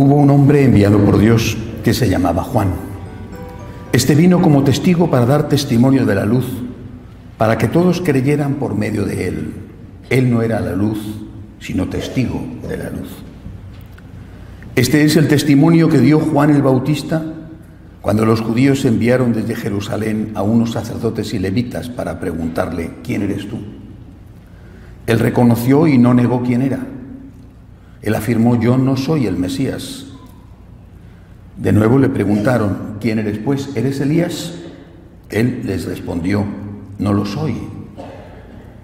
Hubo un hombre enviado por Dios que se llamaba Juan. Este vino como testigo para dar testimonio de la luz, para que todos creyeran por medio de él. Él no era la luz, sino testigo de la luz. Este es el testimonio que dio Juan el Bautista cuando los judíos enviaron desde Jerusalén a unos sacerdotes y levitas para preguntarle: ¿quién eres tú? Él reconoció y no negó quién era. Él afirmó: yo no soy el Mesías. De nuevo le preguntaron: ¿quién eres pues? ¿Eres Elías? Él les respondió: no lo soy.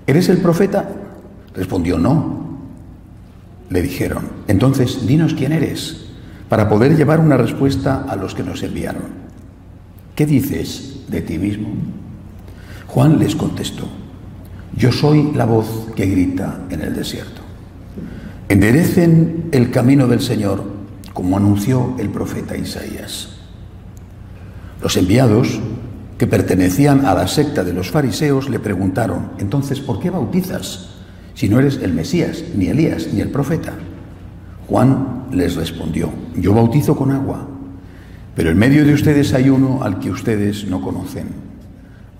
¿Eres el profeta? Respondió: no. Le dijeron: entonces dinos quién eres, para poder llevar una respuesta a los que nos enviaron. ¿Qué dices de ti mismo? Juan les contestó: yo soy la voz que grita en el desierto. Enderecen el camino del Señor, como anunció el profeta Isaías. Los enviados, que pertenecían a la secta de los fariseos, le preguntaron: entonces, ¿por qué bautizas si no eres el Mesías, ni Elías, ni el profeta? Juan les respondió: yo bautizo con agua, pero en medio de ustedes hay uno al que ustedes no conocen,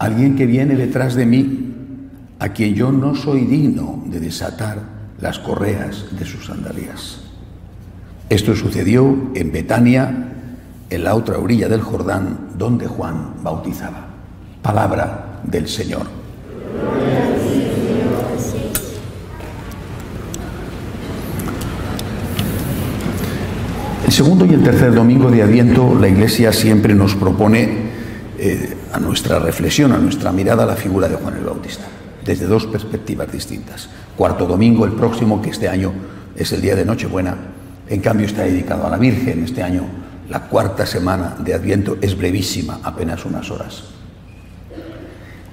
alguien que viene detrás de mí, a quien yo no soy digno de desatar las correas de sus sandalias. Esto sucedió en Betania, en la otra orilla del Jordán, donde Juan bautizaba. Palabra del Señor. El segundo y el tercer domingo de Adviento, la Iglesia siempre nos propone a nuestra reflexión, a nuestra mirada, la figura de Juan el Bautista, desde dos perspectivas distintas. Cuarto domingo, el próximo, que este año es el día de Nochebuena, en cambio está dedicado a la Virgen. Este año la cuarta semana de Adviento es brevísima, apenas unas horas.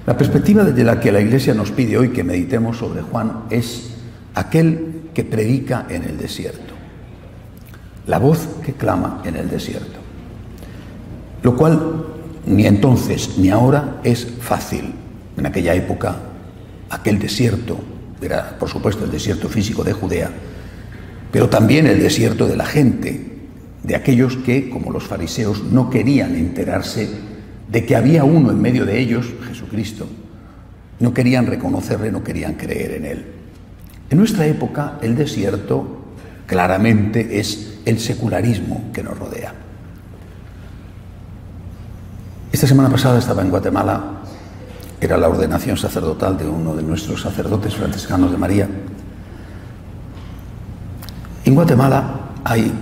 La perspectiva desde la que la Iglesia nos pide hoy que meditemos sobre Juan es aquel que predica en el desierto, la voz que clama en el desierto, lo cual ni entonces ni ahora es fácil. En aquella época, aquel desierto era, por supuesto, el desierto físico de Judea, pero también el desierto de la gente, de aquellos que, como los fariseos, no querían enterarse de que había uno en medio de ellos, Jesucristo. No querían reconocerle, no querían creer en él. En nuestra época, el desierto claramente es el secularismo que nos rodea. Esta semana pasada estaba en Guatemala. Era la ordenación sacerdotal de uno de nuestros sacerdotes franciscanos de María. En Guatemala hay,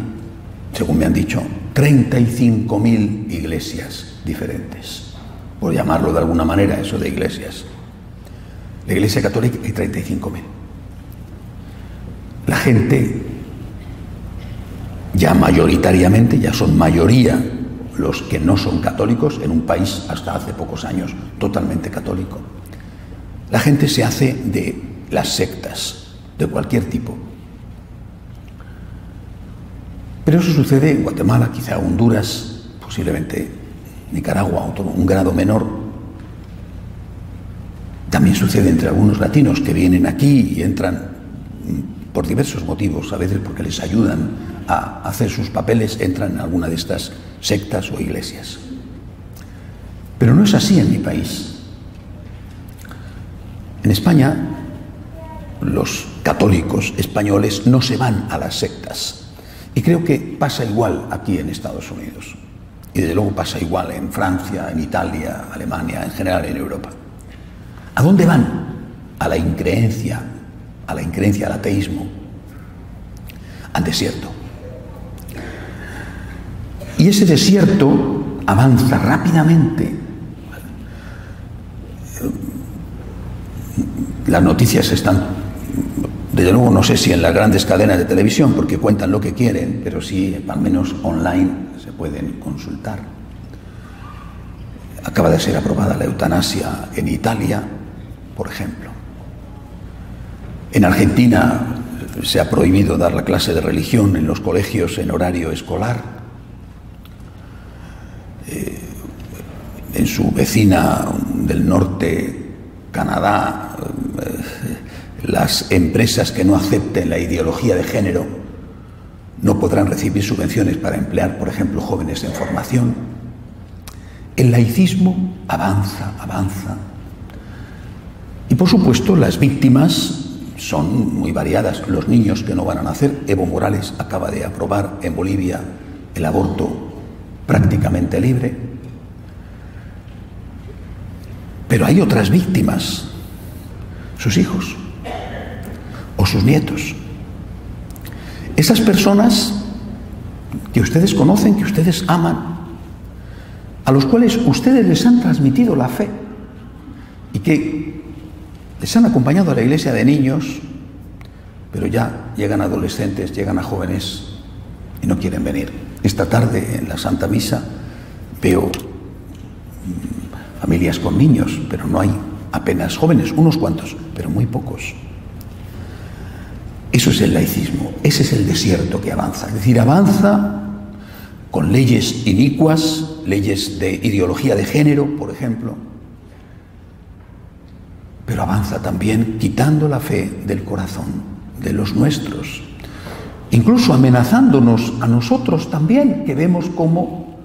según me han dicho, 35.000 iglesias diferentes, por llamarlo de alguna manera, eso de iglesias. La Iglesia Católica hay 35.000. La gente, ya mayoritariamente, ya son mayoría los que no son católicos, en un país hasta hace pocos años totalmente católico. La gente se hace de las sectas, de cualquier tipo. Pero eso sucede en Guatemala, quizá Honduras, posiblemente Nicaragua, un grado menor. También sucede entre algunos latinos que vienen aquí y entran por diversos motivos, a veces porque les ayudan a hacer sus papeles, entran en alguna de estas sectas o iglesias. Pero no es así en mi país. En España, los católicos españoles no se van a las sectas. Y creo que pasa igual aquí en Estados Unidos. Y desde luego pasa igual en Francia, en Italia, Alemania, en general en Europa. ¿A dónde van? A la increencia, al ateísmo, al desierto. Y ese desierto avanza rápidamente. Las noticias están, desde luego no sé si en las grandes cadenas de televisión, porque cuentan lo que quieren, pero sí, al menos online, se pueden consultar. Acaba de ser aprobada la eutanasia en Italia, por ejemplo. En Argentina se ha prohibido dar la clase de religión en los colegios en horario escolar. En su vecina del norte, Canadá, las empresas que no acepten la ideología de género no podrán recibir subvenciones para emplear, por ejemplo, jóvenes en formación. El laicismo avanza, avanza. Y por supuesto las víctimas son muy variadas. Los niños que no van a nacer. Evo Morales acaba de aprobar en Bolivia el aborto prácticamente libre. Pero hay otras víctimas, sus hijos o sus nietos. Esas personas que ustedes conocen, que ustedes aman, a los cuales ustedes les han transmitido la fe y que les han acompañado a la iglesia de niños, pero ya llegan adolescentes, llegan a jóvenes y no quieren venir. Esta tarde en la Santa Misa veo familias con niños, pero no hay apenas jóvenes, unos cuantos, pero muy pocos. Eso es el laicismo, ese es el desierto que avanza. Es decir, avanza con leyes inicuas, leyes de ideología de género, por ejemplo, pero avanza también quitando la fe del corazón, de los nuestros, incluso amenazándonos a nosotros también, que vemos cómo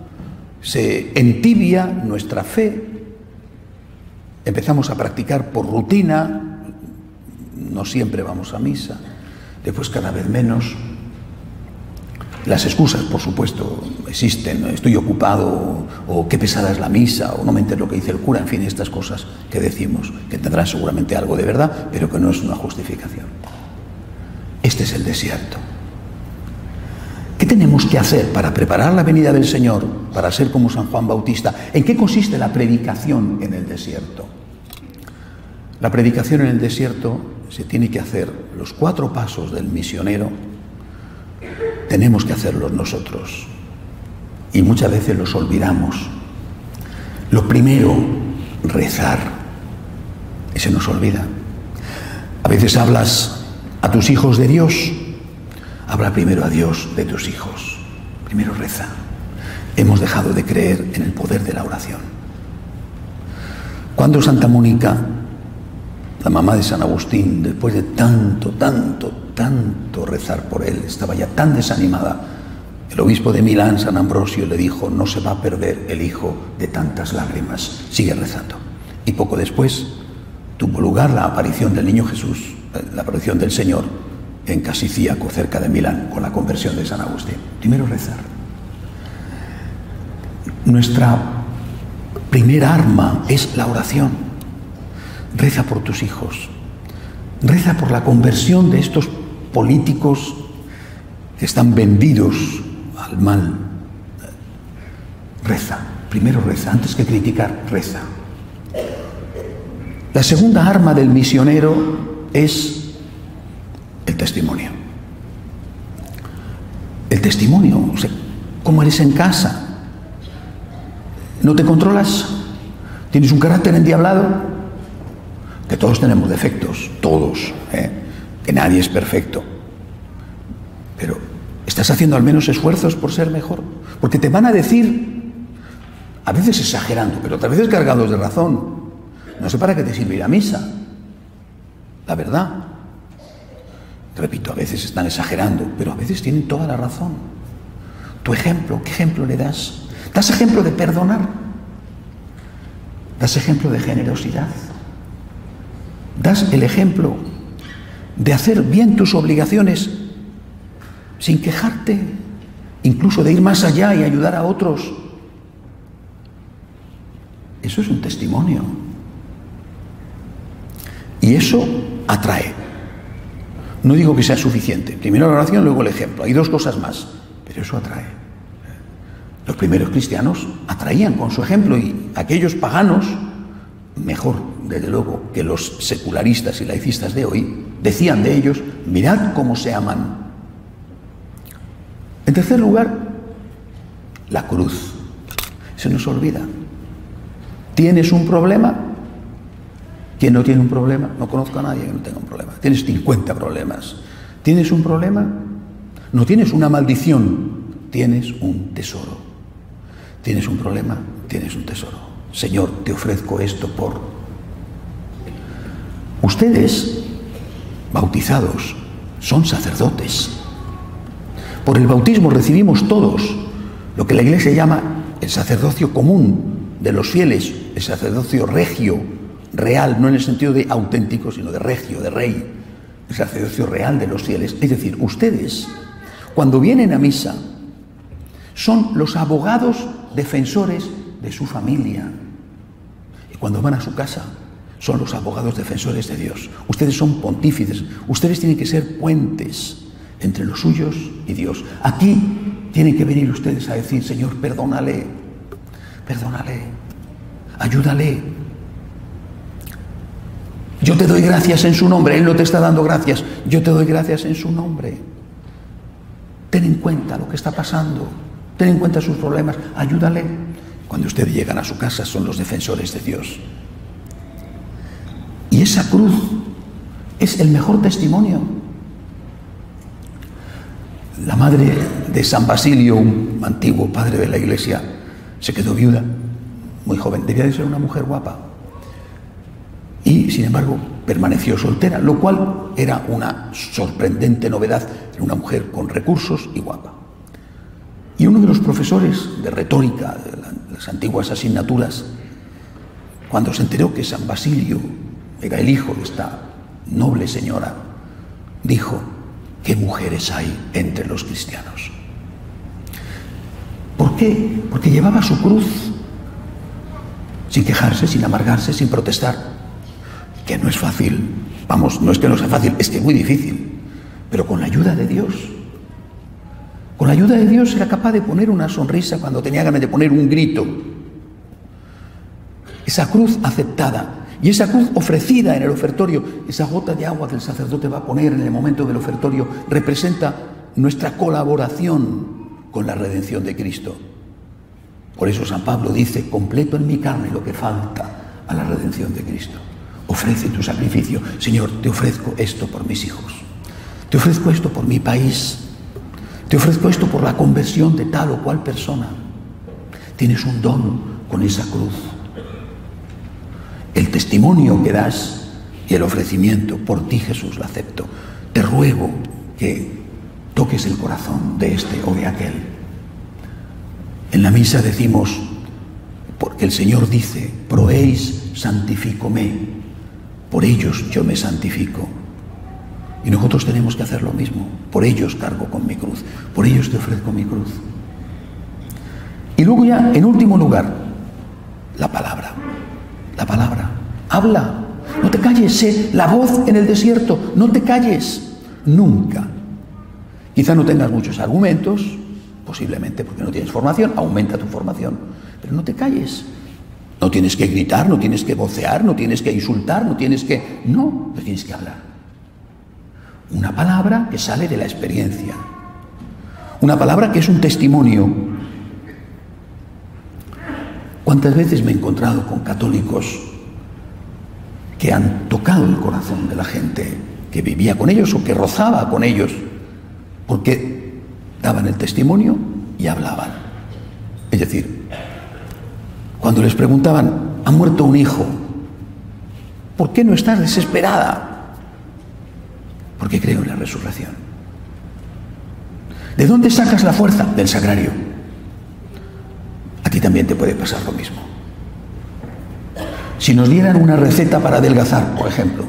se entibia nuestra fe. Empezamos a practicar por rutina, no siempre vamos a misa, después cada vez menos. Las excusas, por supuesto, existen. Estoy ocupado, o qué pesada es la misa, o no me entero lo que dice el cura. En fin, estas cosas que decimos, que tendrán seguramente algo de verdad, pero que no es una justificación. Este es el desierto. ¿Qué tenemos que hacer para preparar la venida del Señor, para ser como San Juan Bautista? ¿En qué consiste la predicación en el desierto? La predicación en el desierto se tiene que hacer. Los 4 pasos del misionero tenemos que hacerlos nosotros y muchas veces los olvidamos. Lo primero, rezar. Se nos olvida. A veces hablas a tus hijos de Dios. Habla primero a Dios de tus hijos. Primero reza. Hemos dejado de creer en el poder de la oración. Cuando Santa Mónica, la mamá de San Agustín, después de tanto rezar por él, estaba ya tan desanimada, el obispo de Milán, San Ambrosio, le dijo: no se va a perder el hijo de tantas lágrimas, sigue rezando. Y poco después tuvo lugar la aparición del niño Jesús, la aparición del Señor en Casicíaco, cerca de Milán, con la conversión de San Agustín. Primero rezar. Nuestra primera arma es la oración. Reza por tus hijos. Reza por la conversión de estos políticos que están vendidos al mal. Reza. Primero reza. Antes que criticar, reza. La segunda arma del misionero es el testimonio. El testimonio. O sea, ¿cómo eres en casa? ¿No te controlas? ¿Tienes un carácter endiablado? Que todos tenemos defectos, todos, que nadie es perfecto. Pero ¿estás haciendo al menos esfuerzos por ser mejor? Porque te van a decir, a veces exagerando, pero otras veces cargados de razón: no sé para qué te sirve ir a misa. La verdad. Repito, a veces están exagerando, pero a veces tienen toda la razón. Tu ejemplo, ¿qué ejemplo le das? ¿Das ejemplo de perdonar? ¿Das ejemplo de generosidad? ¿Das el ejemplo de hacer bien tus obligaciones sin quejarte? Incluso de ir más allá y ayudar a otros. Eso es un testimonio. Y eso atrae. No digo que sea suficiente. Primero la oración, luego el ejemplo. Hay 2 cosas más, pero eso atrae. Los primeros cristianos atraían con su ejemplo, y aquellos paganos, mejor desde luego que los secularistas y laicistas de hoy, decían de ellos: mirad cómo se aman. En tercer lugar, la cruz. Se nos olvida. ¿Tienes un problema? ¿Quién no tiene un problema? No conozco a nadie que no tenga un problema. Tienes 50 problemas. ¿Tienes un problema? No tienes una maldición, tienes un tesoro. ¿Tienes un problema? Tienes un tesoro. Señor, te ofrezco esto por... Ustedes, bautizados, son sacerdotes. Por el bautismo recibimos todos lo que la Iglesia llama el sacerdocio común de los fieles, el sacerdocio regio, real, no en el sentido de auténtico, sino de regio, de rey, el sacerdocio real de los fieles. Es decir, ustedes, cuando vienen a misa, son los abogados defensores de su familia. Y cuando van a su casa, son los abogados defensores de Dios. Ustedes son pontífices, ustedes tienen que ser puentes entre los suyos y Dios. Aquí tienen que venir ustedes a decir: Señor, perdónale, perdónale, ayúdale. Yo te doy gracias en su nombre. Él no te está dando gracias. Yo te doy gracias en su nombre. Ten en cuenta lo que está pasando. Ten en cuenta sus problemas. Ayúdale. Cuando ustedes llegan a su casa, son los defensores de Dios. Y esa cruz es el mejor testimonio. La madre de San Basilio, un antiguo padre de la Iglesia, se quedó viuda, muy joven. Debía de ser una mujer guapa. Y, sin embargo, permaneció soltera, lo cual era una sorprendente novedad. Era una mujer con recursos y guapa. Y uno de los profesores de retórica de las antiguas asignaturas, cuando se enteró que San Basilio era el hijo de esta noble señora, dijo: ¿qué mujeres hay entre los cristianos? ¿Por qué? Porque llevaba su cruz, sin quejarse, sin amargarse, sin protestar. Que no es fácil, vamos, no es que no sea fácil, es que es muy difícil, pero con la ayuda de Dios. Con la ayuda de Dios era capaz de poner una sonrisa cuando tenía ganas de poner un grito. Esa cruz aceptada y esa cruz ofrecida en el ofertorio, esa gota de agua que el sacerdote va a poner en el momento del ofertorio, representa nuestra colaboración con la redención de Cristo. Por eso San Pablo dice: completo en mi carne lo que falta a la redención de Cristo. Ofrece tu sacrificio. Señor, te ofrezco esto por mis hijos. Te ofrezco esto por mi país. Te ofrezco esto por la conversión de tal o cual persona. Tienes un don con esa cruz. El testimonio que das y el ofrecimiento, por ti, Jesús, lo acepto. Te ruego que toques el corazón de este o de aquel. En la misa decimos, porque el Señor dice: pro eis santificomé. Por ellos yo me santifico. Y nosotros tenemos que hacer lo mismo. Por ellos cargo con mi cruz. Por ellos te ofrezco mi cruz. Y luego ya, en último lugar, la palabra. La palabra. Habla. No te calles. Sé la voz en el desierto. No te calles. Nunca. Quizá no tengas muchos argumentos, posiblemente porque no tienes formación. Aumenta tu formación. Pero no te calles. No tienes que gritar, no tienes que vocear, no tienes que insultar, no tienes que... No, tienes que hablar. Una palabra que sale de la experiencia. Una palabra que es un testimonio. ¿Cuántas veces me he encontrado con católicos que han tocado el corazón de la gente que vivía con ellos o que rozaba con ellos? Porque daban el testimonio y hablaban. Es decir, cuando les preguntaban: ha muerto un hijo, ¿por qué no estás desesperada? Porque creo en la resurrección. ¿De dónde sacas la fuerza? Del sagrario. A ti también te puede pasar lo mismo. Si nos dieran una receta para adelgazar, por ejemplo,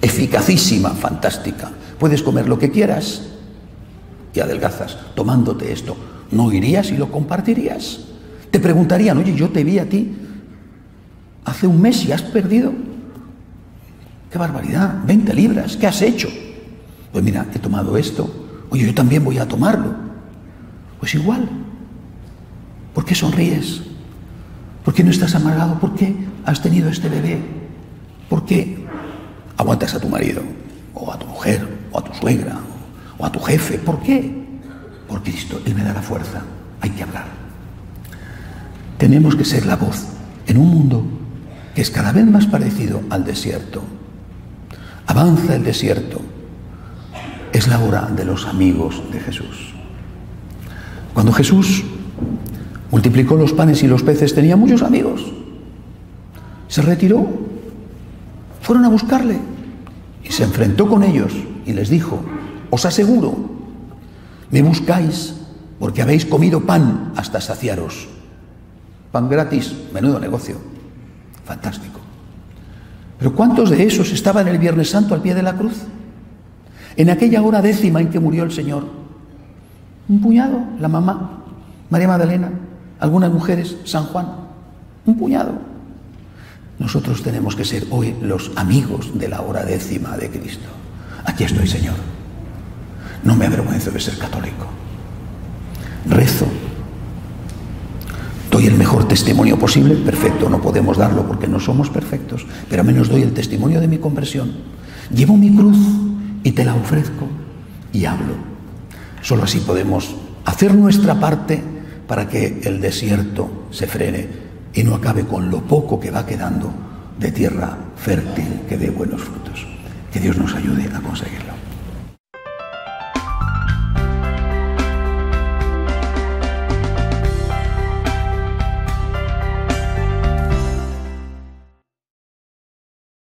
eficacísima, fantástica, puedes comer lo que quieras y adelgazas tomándote esto, ¿no irías y lo compartirías? Te preguntarían: oye, yo te vi a ti hace un mes y has perdido, qué barbaridad, 20 libras, ¿qué has hecho? Pues mira, he tomado esto. Oye, yo también voy a tomarlo. Pues igual. ¿Por qué sonríes? ¿Por qué no estás amargado? ¿Por qué has tenido este bebé? ¿Por qué aguantas a tu marido, o a tu mujer, o a tu suegra, o a tu jefe? ¿Por qué? Por Cristo, Él me da la fuerza. Hay que hablar. Tenemos que ser la voz en un mundo que es cada vez más parecido al desierto. Avanza el desierto. Es la hora de los amigos de Jesús. Cuando Jesús multiplicó los panes y los peces, tenía muchos amigos. Se retiró, fueron a buscarle y se enfrentó con ellos y les dijo: os aseguro, Me buscáis porque habéis comido pan hasta saciaros. Pan gratis, menudo negocio. Fantástico. Pero ¿cuántos de esos estaban el Viernes Santo al pie de la cruz? En aquella hora 10ª en que murió el Señor. Un puñado, la mamá, María Magdalena, algunas mujeres, San Juan. Un puñado. Nosotros tenemos que ser hoy los amigos de la hora 10ª de Cristo. Aquí estoy, Señor. No me avergüenzo de ser católico. Rezo. ¿Doy el mejor testimonio posible? Perfecto, no podemos darlo porque no somos perfectos, pero al menos doy el testimonio de mi conversión. Llevo mi cruz y te la ofrezco y hablo. Solo así podemos hacer nuestra parte para que el desierto se frene y no acabe con lo poco que va quedando de tierra fértil que dé buenos frutos. Que Dios nos ayude a conseguirlo.